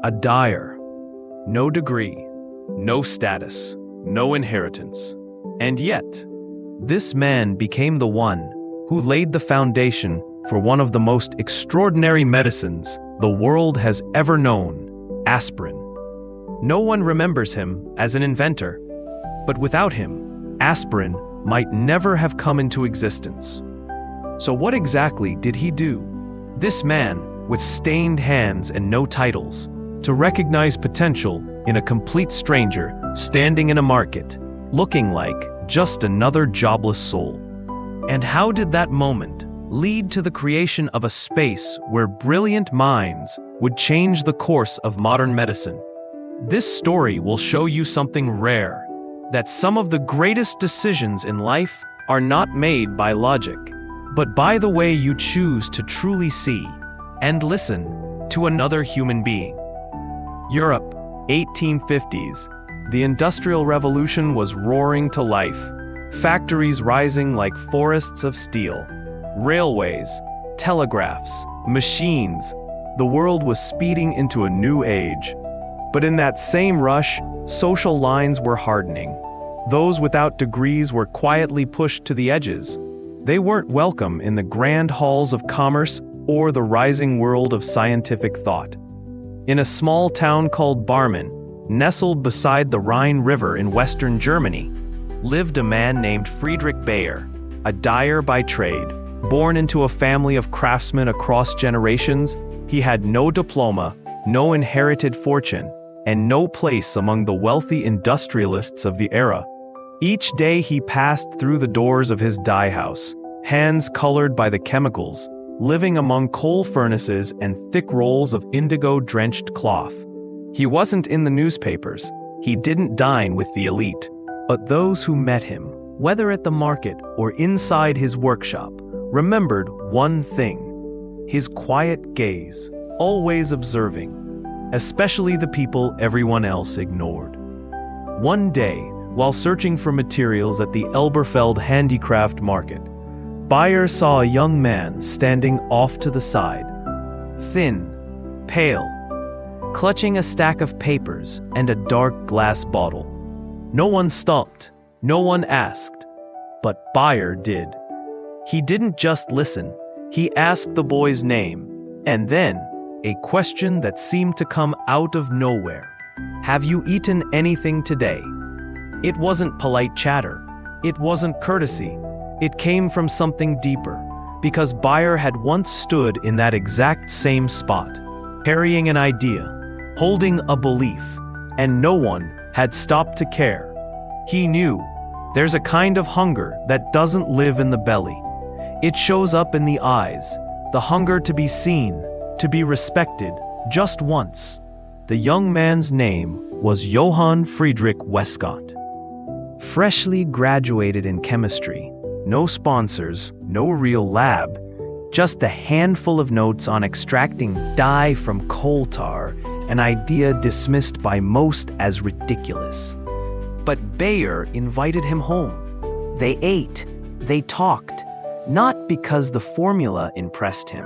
A dyer. No degree, no status, no inheritance. And yet, this man became the one who laid the foundation for one of the most extraordinary medicines the world has ever known, aspirin. No one remembers him as an inventor, but without him, aspirin might never have come into existence. So what exactly did he do? This man, with stained hands and no titles, to recognize potential in a complete stranger standing in a market, looking like just another jobless soul. And how did that moment lead to the creation of a space where brilliant minds would change the course of modern medicine? This story will show you something rare, that some of the greatest decisions in life are not made by logic, but by the way you choose to truly see and listen to another human being. Europe, 1850s. The Industrial Revolution was roaring to life, factories rising like forests of steel, railways, telegraphs, machines. The world was speeding into a new age. But in that same rush, social lines were hardening. Those without degrees were quietly pushed to the edges. They weren't welcome in the grand halls of commerce or the rising world of scientific thought. In a small town called Barmen, nestled beside the Rhine River in western Germany, lived a man named Friedrich Bayer, a dyer by trade. Born into a family of craftsmen across generations, he had no diploma, no inherited fortune, and no place among the wealthy industrialists of the era. Each day he passed through the doors of his dye house, hands colored by the chemicals, living among coal furnaces and thick rolls of indigo-drenched cloth. He wasn't in the newspapers, he didn't dine with the elite, but those who met him, whether at the market or inside his workshop, remembered one thing: his quiet gaze, always observing, especially the people everyone else ignored. One day, while searching for materials at the Elberfeld handicraft market, Bayer saw a young man standing off to the side, thin, pale, clutching a stack of papers and a dark glass bottle. No one stopped, no one asked, but Bayer did. He didn't just listen, he asked the boy's name, and then a question that seemed to come out of nowhere. "Have you eaten anything today?" It wasn't polite chatter. It wasn't courtesy. It came from something deeper, because Bayer had once stood in that exact same spot, carrying an idea, holding a belief, and no one had stopped to care. He knew there's a kind of hunger that doesn't live in the belly. It shows up in the eyes, the hunger to be seen, to be respected, just once. The young man's name was Johann Friedrich Westcott. Freshly graduated in chemistry, no sponsors, no real lab, just a handful of notes on extracting dye from coal tar, an idea dismissed by most as ridiculous. But Bayer invited him home. They ate, they talked, not because the formula impressed him,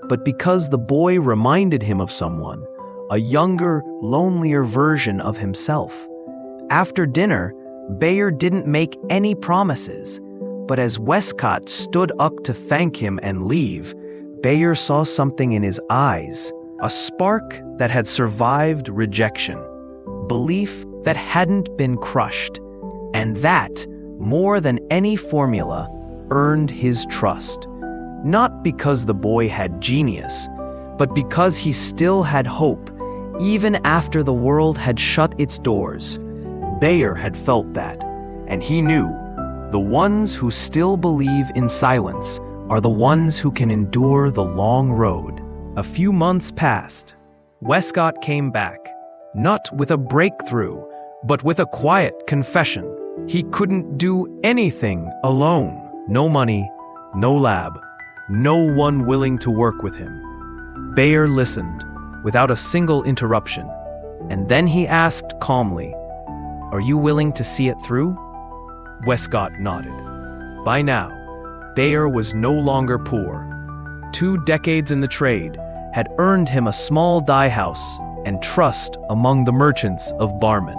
but because the boy reminded him of someone, a younger, lonelier version of himself. After dinner, Bayer didn't make any promises, but as Westcott stood up to thank him and leave, Bayer saw something in his eyes, a spark that had survived rejection, belief that hadn't been crushed, and that, more than any formula, earned his trust. Not because the boy had genius, but because he still had hope, even after the world had shut its doors. Bayer had felt that, and he knew the ones who still believe in silence are the ones who can endure the long road. A few months passed. Westcott came back, not with a breakthrough, but with a quiet confession. He couldn't do anything alone. No money, no lab, no one willing to work with him. Bayer listened, without a single interruption, and then he asked calmly, "Are you willing to see it through?" Westcott nodded. By now, Bayer was no longer poor. 2 decades in the trade had earned him a small dye house, and trust among the merchants of Barman.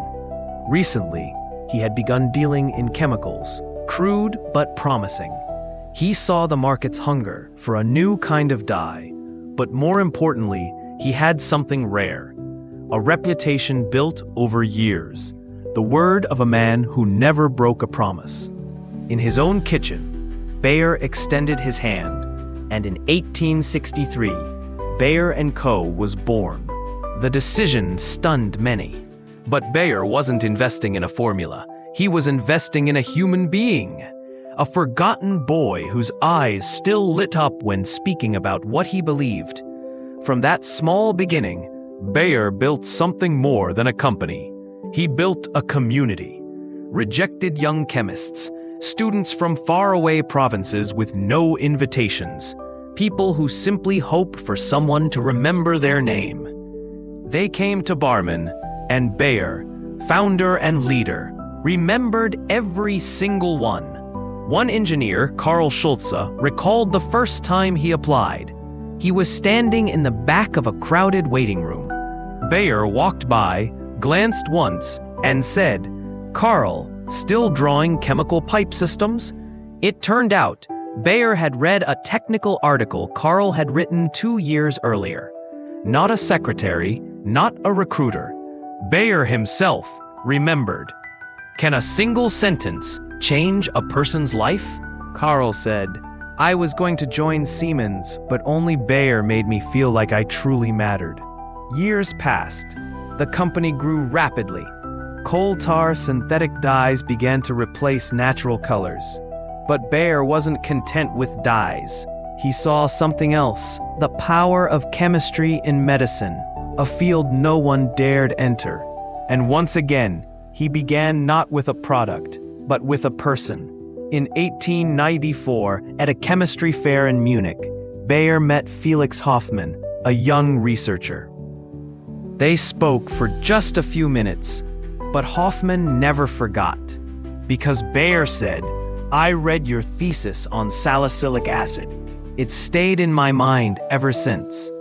Recently, he had begun dealing in chemicals, crude but promising. He saw the market's hunger for a new kind of dye, but more importantly, he had something rare, a reputation built over years, the word of a man who never broke a promise. In his own kitchen, Bayer extended his hand, and in 1863, Bayer & Co. was born. The decision stunned many. But Bayer wasn't investing in a formula. He was investing in a human being, a forgotten boy whose eyes still lit up when speaking about what he believed. From that small beginning, Bayer built something more than a company. He built a community. Rejected young chemists, students from faraway provinces with no invitations, people who simply hoped for someone to remember their name. They came to Barman, and Bayer, founder and leader, remembered every single one. One engineer, Karl Schulze, recalled the first time he applied. He was standing in the back of a crowded waiting room. Bayer walked by, glanced once, and said, "Karl, still drawing chemical pipe systems?" It turned out, Bayer had read a technical article Karl had written 2 years earlier. Not a secretary, not a recruiter. Bayer himself remembered. "Can a single sentence change a person's life?" Karl said, "I was going to join Siemens, but only Bayer made me feel like I truly mattered." Years passed. The company grew rapidly. Coal tar synthetic dyes began to replace natural colors. But Bayer wasn't content with dyes. He saw something else, the power of chemistry in medicine, a field no one dared enter. And once again, he began not with a product, but with a person. In 1894, at a chemistry fair in Munich, Bayer met Felix Hoffmann, a young researcher. They spoke for just a few minutes, but Hoffmann never forgot. Because Bayer said, "I read your thesis on salicylic acid. It stayed in my mind ever since."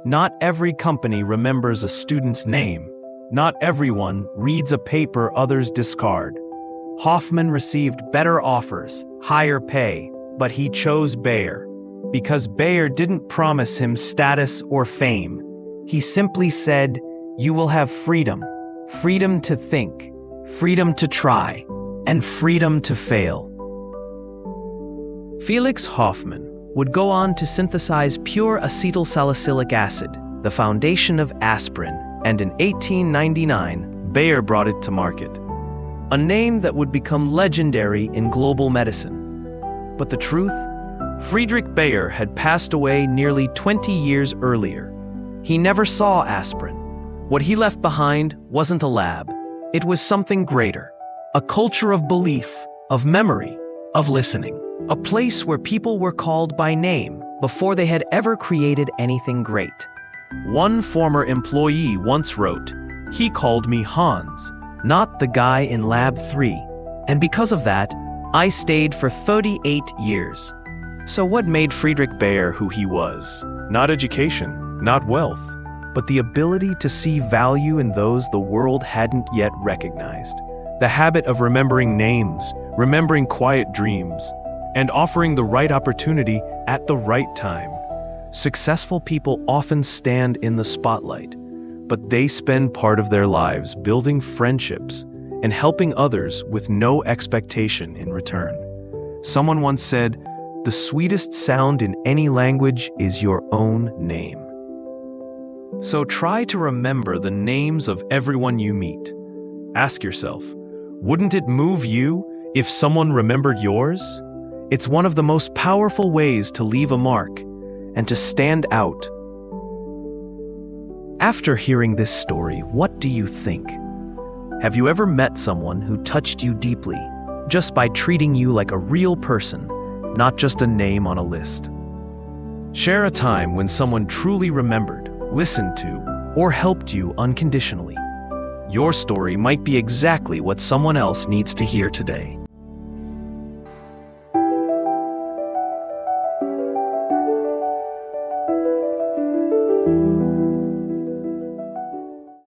Not every company remembers a student's name. Not everyone reads a paper others discard. Hoffmann received better offers, higher pay, but he chose Bayer. Because Bayer didn't promise him status or fame. He simply said, "You will have freedom. Freedom to think, freedom to try, and freedom to fail." Felix Hoffmann would go on to synthesize pure acetylsalicylic acid, the foundation of aspirin, and in 1899, Bayer brought it to market. A name that would become legendary in global medicine. But the truth? Friedrich Bayer had passed away nearly 20 years earlier. He never saw aspirin. What he left behind wasn't a lab. It was something greater. A culture of belief, of memory, of listening. A place where people were called by name before they had ever created anything great. One former employee once wrote, "He called me Hans, not the guy in Lab 3. And because of that, I stayed for 38 years." So what made Friedrich Bayer who he was? Not education, not wealth, but the ability to see value in those the world hadn't yet recognized. The habit of remembering names, remembering quiet dreams, and offering the right opportunity at the right time. Successful people often stand in the spotlight, but they spend part of their lives building friendships and helping others with no expectation in return. Someone once said, "The sweetest sound in any language is your own name." So try to remember the names of everyone you meet. Ask yourself, wouldn't it move you if someone remembered yours? It's one of the most powerful ways to leave a mark and to stand out. After hearing this story, what do you think? Have you ever met someone who touched you deeply just by treating you like a real person, not just a name on a list? Share a time when someone truly remembered, listened to, or helped you unconditionally. Your story might be exactly what someone else needs to hear today.